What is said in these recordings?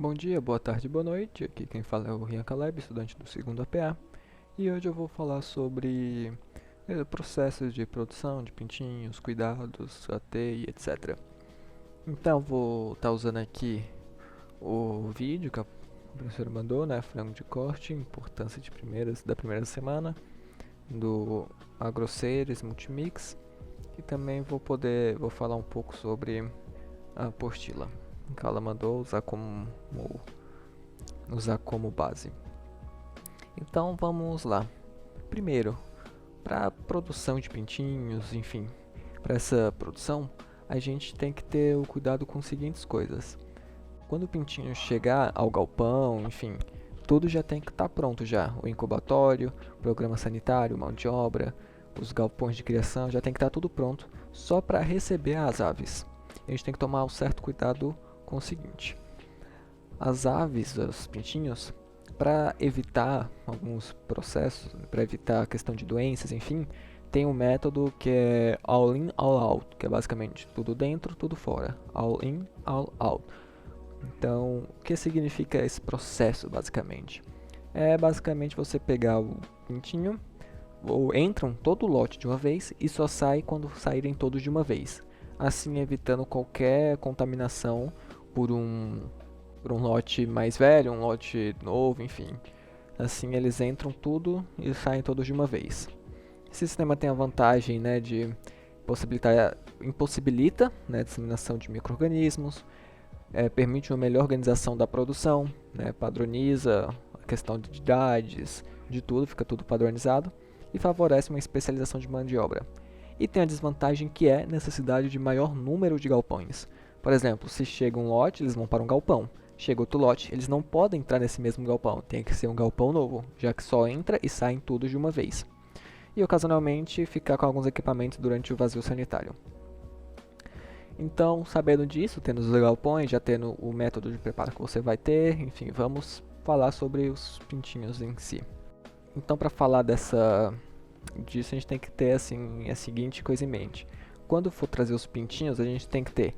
Bom dia, boa tarde, boa noite. Aqui quem fala é o Rian Caleb, estudante do segundo APA. E hoje eu vou falar sobre processos de produção de pintinhos, cuidados, AT e etc. Então vou estar usando aqui o vídeo que a professora mandou, né? Frango de corte, importância da primeira semana, do AgroSeries Multimix. E também vou falar um pouco sobre a apostila que ela mandou usar como base. Então vamos lá. Primeiro, para a produção de pintinhos, enfim, para essa produção, a gente tem que ter o cuidado com as seguintes coisas. Quando o pintinho chegar ao galpão, enfim, tudo já tem que estar pronto já. O incubatório, o programa sanitário, mão de obra, os galpões de criação, já tem que estar tudo pronto só para receber as aves. A gente tem que tomar um certo cuidado com o seguinte. As aves, os pintinhos, para evitar alguns processos, para evitar a questão de doenças, enfim, tem um método que é all in, all out, que é basicamente tudo dentro, tudo fora. All in, all out. Então, o que significa esse processo, basicamente? É basicamente você pegar o pintinho, ou entram todo o lote de uma vez e só sai quando saírem todos de uma vez. Assim, evitando qualquer contaminação por um lote mais velho, um lote novo, enfim. Assim eles entram tudo e saem todos de uma vez. Esse sistema tem a vantagem, né, de impossibilita, né, a disseminação de micro-organismos, permite uma melhor organização da produção, né, padroniza a questão de idades, de tudo, fica tudo padronizado e favorece uma especialização de mão de obra. E tem a desvantagem que é necessidade de maior número de galpões. Por exemplo, se chega um lote, eles vão para um galpão. Chega outro lote, eles não podem entrar nesse mesmo galpão, tem que ser um galpão novo, já que só entra e saem todos de uma vez. E ocasionalmente ficar com alguns equipamentos durante o vazio sanitário. Então, sabendo disso, tendo os galpões, já tendo o método de preparo que você vai ter, enfim, vamos falar sobre os pintinhos em si. Então, para falar disso, a gente tem que ter assim, a seguinte coisa em mente. Quando for trazer os pintinhos, a gente tem que ter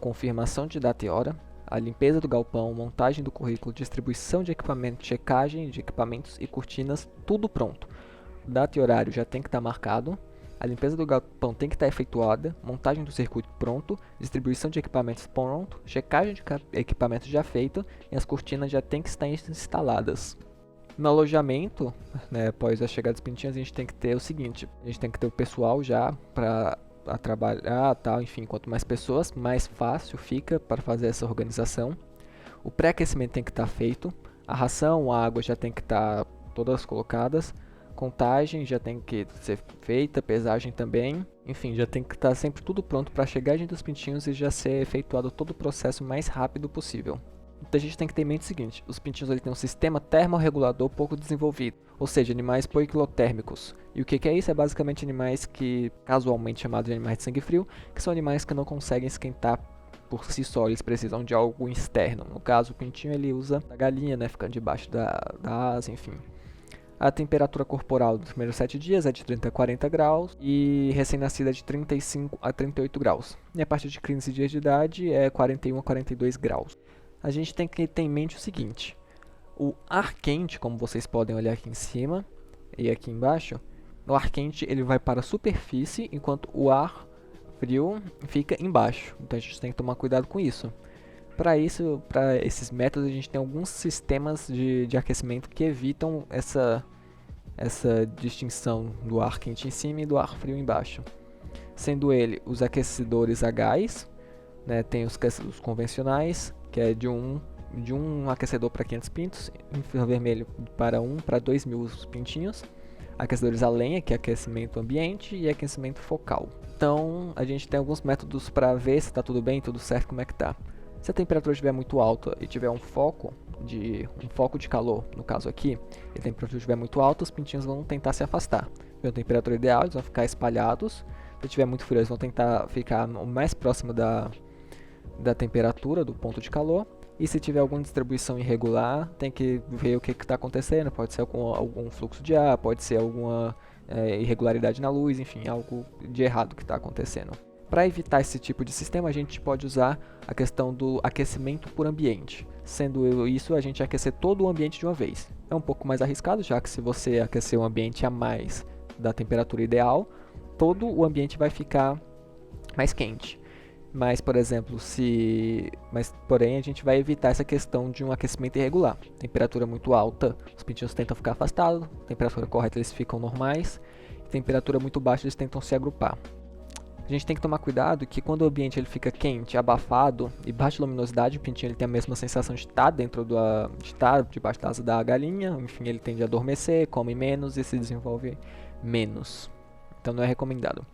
confirmação de data e hora, a limpeza do galpão, montagem do currículo, distribuição de equipamento, checagem de equipamentos e cortinas, tudo pronto. Data e horário já tem que estar marcado, a limpeza do galpão tem que estar efetuada, montagem do circuito pronto, distribuição de equipamentos pronto, checagem de equipamentos já feito e as cortinas já tem que estar instaladas. No alojamento, né, após a chegada dos pintinhos, a gente tem que ter o seguinte, a gente tem que ter o pessoal já para trabalhar, tal, enfim, quanto mais pessoas, mais fácil fica para fazer essa organização. O pré-aquecimento tem que estar feito, a ração, a água já tem que estar todas colocadas, contagem já tem que ser feita, pesagem também, enfim, já tem que estar sempre tudo pronto para a chegada dos pintinhos e já ser efetuado todo o processo o mais rápido possível. Então a gente tem que ter em mente o seguinte, os pintinhos têm um sistema termorregulador pouco desenvolvido, ou seja, animais poiquilotérmicos. E o que é isso? É basicamente animais que, casualmente chamados de animais de sangue frio, que são animais que não conseguem esquentar por si só, eles precisam de algo externo. No caso, o pintinho ele usa a galinha, né, ficando debaixo da asa, enfim. A temperatura corporal dos primeiros 7 dias é de 30 a 40 graus e recém-nascida é de 35 a 38 graus. E a partir de 15 dias de idade é 41 a 42 graus. A gente tem que ter em mente o seguinte, o ar quente, como vocês podem olhar aqui em cima e aqui embaixo, o ar quente ele vai para a superfície, enquanto o ar frio fica embaixo. Então a gente tem que tomar cuidado com isso. Para isso, para esses métodos, a gente tem alguns sistemas de aquecimento que evitam essa distinção do ar quente em cima e do ar frio embaixo. Sendo ele os aquecedores a gás, né, tem os convencionais, que é de um aquecedor para 500 pintos, infravermelho para 1 para 2.000 pintinhos, aquecedores a lenha, que é aquecimento ambiente, e aquecimento focal. Então, a gente tem alguns métodos para ver se está tudo bem, tudo certo, como é que tá. Se a temperatura estiver muito alta e tiver um foco de calor, no caso aqui, e a temperatura estiver muito alta, os pintinhos vão tentar se afastar. A temperatura ideal, eles vão ficar espalhados. Se tiver muito frio, eles vão tentar ficar o mais próximo da temperatura, do ponto de calor. E se tiver alguma distribuição irregular, tem que ver o que está acontecendo. Pode ser algum fluxo de ar, pode ser alguma irregularidade na luz, enfim, algo de errado que está acontecendo. Para evitar esse tipo de sistema, a gente pode usar a questão do aquecimento por ambiente. Sendo isso, a gente aquecer todo o ambiente de uma vez. É um pouco mais arriscado, já que se você aquecer o ambiente a mais da temperatura ideal, todo o ambiente vai ficar mais quente. Mas, por exemplo, porém, a gente vai evitar essa questão de um aquecimento irregular. Temperatura muito alta, os pintinhos tentam ficar afastados. Temperatura correta, eles ficam normais. Temperatura muito baixa, eles tentam se agrupar. A gente tem que tomar cuidado que quando o ambiente ele fica quente, abafado e baixa luminosidade, o pintinho ele tem a mesma sensação de estar debaixo da asa da galinha. Enfim, ele tende a adormecer, come menos e se desenvolve menos. Então não é recomendado.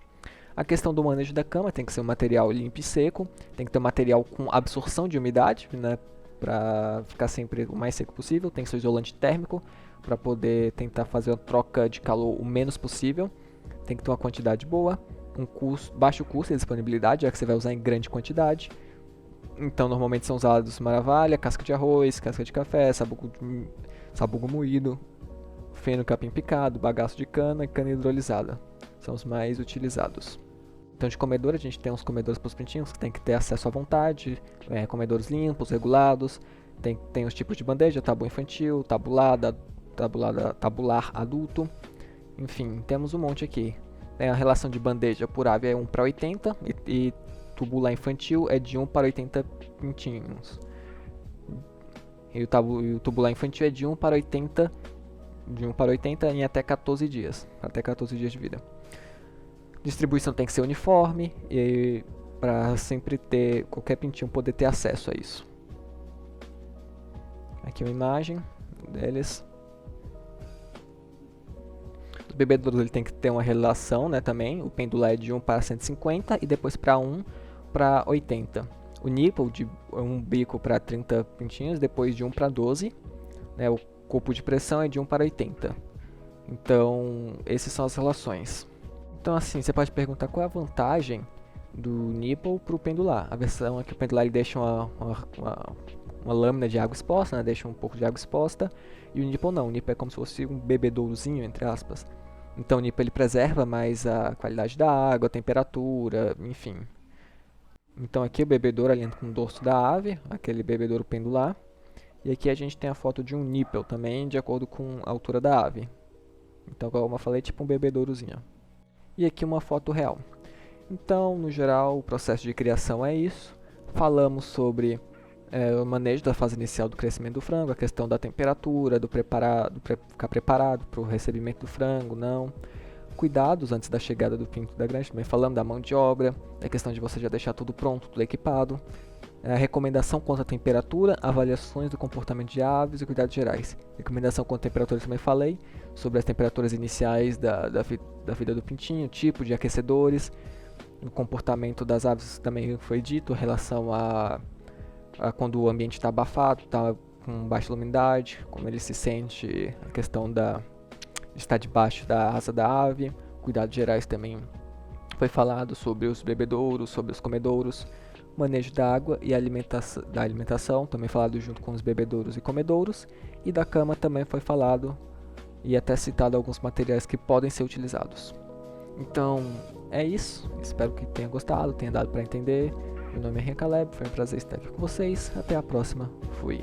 A questão do manejo da cama tem que ser um material limpo e seco, tem que ter um material com absorção de umidade, né, para ficar sempre o mais seco possível, tem que ser isolante térmico para poder tentar fazer uma troca de calor o menos possível, tem que ter uma quantidade boa, baixo custo e disponibilidade, já que você vai usar em grande quantidade. Então normalmente são usados maravalha, casca de arroz, casca de café, sabugo moído, feno capim picado, bagaço de cana e cana hidrolisada. São os mais utilizados. Então de comedor a gente tem uns comedores para os pintinhos que tem que ter acesso à vontade, comedores limpos, regulados, tem os tipos de bandeja, tabu infantil, tabular adulto, enfim, temos um monte aqui. A relação de bandeja por ave é 1 para 80 e tubular infantil é de 1 para 80 pintinhos. E o tubular infantil é de 1 para 80 em até 14 dias, até 14 dias de vida. Distribuição tem que ser uniforme e para sempre ter qualquer pintinho poder ter acesso a isso. Aqui uma imagem deles. Os bebedouros ele tem que ter uma relação, né, também. O pendular é de 1 para 150 e depois para 1 para 80. O nipple de um bico para 30 pintinhos, depois de 1 para 12. Né, o corpo de pressão é de 1 para 80. Então, essas são as relações. Então assim, você pode perguntar qual é a vantagem do nipple para o pendular. A versão é que o pendular ele deixa uma lâmina de água exposta, né? Deixa um pouco de água exposta, e o nipple não. O nipple é como se fosse um bebedourozinho, entre aspas. Então o nipple ele preserva mais a qualidade da água, a temperatura, enfim. Então aqui o bebedouro alinhando com o dorso da ave, aquele bebedouro pendular. E aqui a gente tem a foto de um nipple também, de acordo com a altura da ave. Então, como eu falei, tipo um bebedourozinho. E aqui uma foto real. Então, no geral, o processo de criação é isso. Falamos sobre o manejo da fase inicial do crescimento do frango, a questão da temperatura, ficar preparado para o recebimento do frango, não. Cuidados antes da chegada do pinto da granja, também falamos da mão de obra, da questão de você já deixar tudo pronto, tudo equipado. A recomendação quanto à temperatura, avaliações do comportamento de aves e cuidados gerais. Recomendação quanto à temperatura também falei, sobre as temperaturas iniciais da vida do pintinho, tipo de aquecedores, o comportamento das aves também foi dito, em relação a quando o ambiente está abafado, está com baixa luminidade, como ele se sente, a questão de estar debaixo da asa da ave, cuidados gerais também foi falado sobre os bebedouros, sobre os comedouros, manejo da água e da alimentação, também falado junto com os bebedouros e comedouros, e da cama também foi falado e até citado alguns materiais que podem ser utilizados. Então é isso, espero que tenha gostado, tenha dado para entender. Meu nome é Henrique Caleb, foi um prazer estar aqui com vocês, até a próxima, fui!